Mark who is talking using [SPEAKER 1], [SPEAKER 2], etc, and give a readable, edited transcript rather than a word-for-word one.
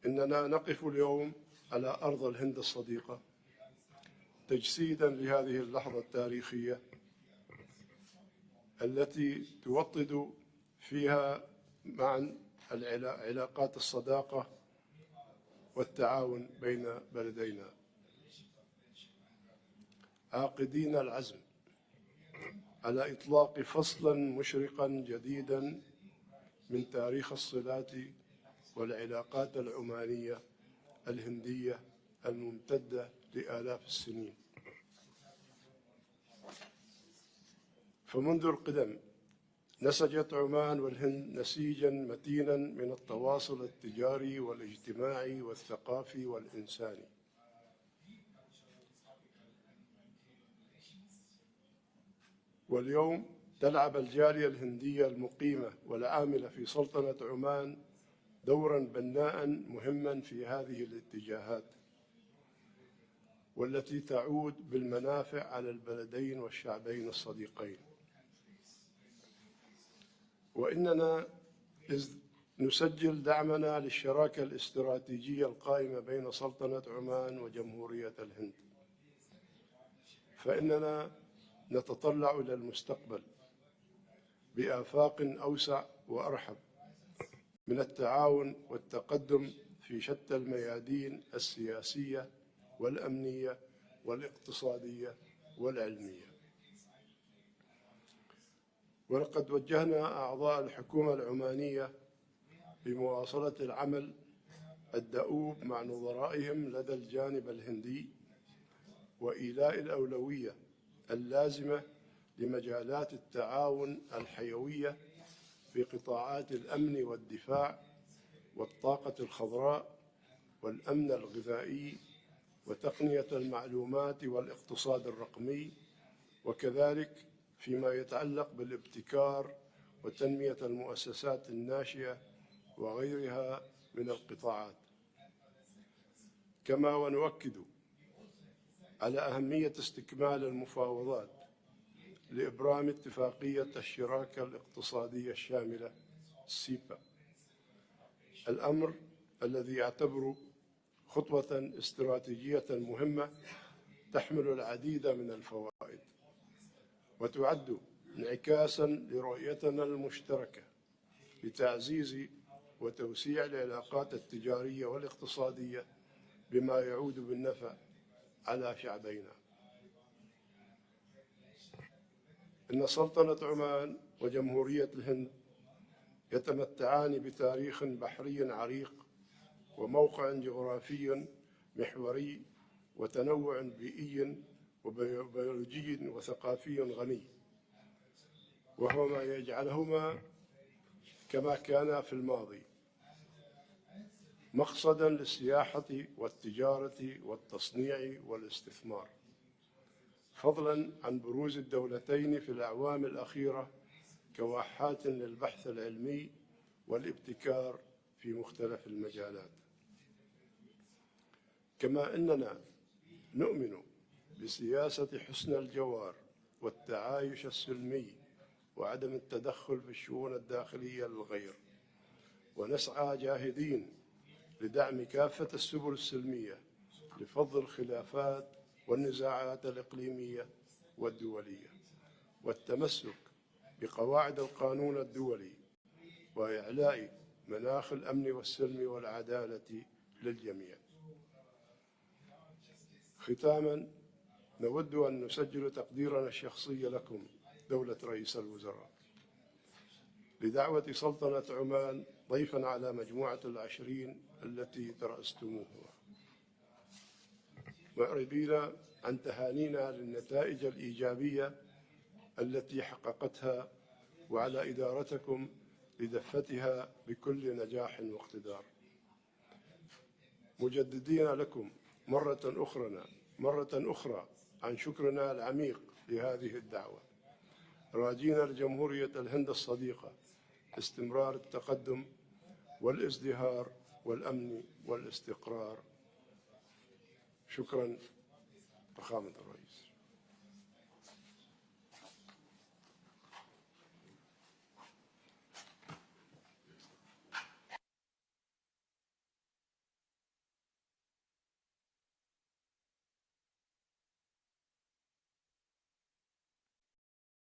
[SPEAKER 1] إننا نقف اليوم على أرض الهند الصديقة تجسيدا لهذه اللحظة التاريخية التي توطد فيها معا علاقات الصداقة والتعاون بين بلدينا، عاقدين العزم على إطلاق فصلا مشرقا جديدا من تاريخ الصلات والعلاقات العمانية الهندية الممتدة لآلاف السنين. فمنذ القدم نسجت عمان والهند نسيجا متينا من التواصل التجاري والاجتماعي والثقافي والإنساني. واليوم تلعب الجالية الهندية المقيمة والعاملة في سلطنة عمان دورا بناء مهما في هذه الاتجاهات، والتي تعود بالمنافع على البلدين والشعبين الصديقين. وإننا نسجل دعمنا للشراكة الاستراتيجية القائمة بين سلطنة عمان وجمهورية الهند، فإننا نتطلع إلى المستقبل بآفاق أوسع وأرحب من التعاون والتقدم في شتى الميادين السياسية والأمنية والاقتصادية والعلمية. ولقد وجهنا أعضاء الحكومة العمانية بمواصلة العمل الدؤوب مع نظرائهم لدى الجانب الهندي وإيلاء الأولوية اللازمة لمجالات التعاون الحيوية في قطاعات الأمن والدفاع والطاقة الخضراء والأمن الغذائي وتقنية المعلومات والاقتصاد الرقمي، وكذلك فيما يتعلق بالابتكار وتنمية المؤسسات الناشئة وغيرها من القطاعات. كما ونؤكد على أهمية استكمال المفاوضات لإبرام اتفاقية الشراكة الاقتصادية الشاملة سيبا، الأمر الذي يعتبر خطوة استراتيجية مهمة تحمل العديد من الفوائد، وتعد انعكاسا لرؤيتنا المشتركة لتعزيز وتوسيع العلاقات التجارية والاقتصادية بما يعود بالنفع على شعبينا. إن سلطنة عمان وجمهورية الهند يتمتعان بتاريخ بحري عريق وموقع جغرافي محوري وتنوع بيئي وبيولوجي وثقافي غني، وهو ما يجعلهما كما كان في الماضي مقصدا للسياحة والتجارة والتصنيع والاستثمار، فضلا عن بروز الدولتين في الأعوام الأخيرة كواحات للبحث العلمي والابتكار في مختلف المجالات. كما أننا نؤمن بسياسة حسن الجوار والتعايش السلمي وعدم التدخل في الشؤون الداخلية للغير، ونسعى جاهدين لدعم كافة السبل السلمية لفض الخلافات والنزاعات الإقليمية والدولية والتمسك بقواعد القانون الدولي وإعلاء مناخ الأمن والسلم والعدالة للجميع. ختاما، نود أن نسجل تقديرنا الشخصي لكم دولة رئيس الوزراء لدعوة سلطنة عمان ضيفا على مجموعة العشرين التي ترأستموها، معربين عن تهانينا للنتائج الإيجابية التي حققتها وعلى إدارتكم لدفتها بكل نجاح واقتدار، مجددين لكم مرة أخرى عن شكرنا العميق لهذه الدعوة، راجين لجمهورية الهند الصديقة استمرار التقدم والازدهار والأمن والاستقرار. شكرا فخامة الرئيس.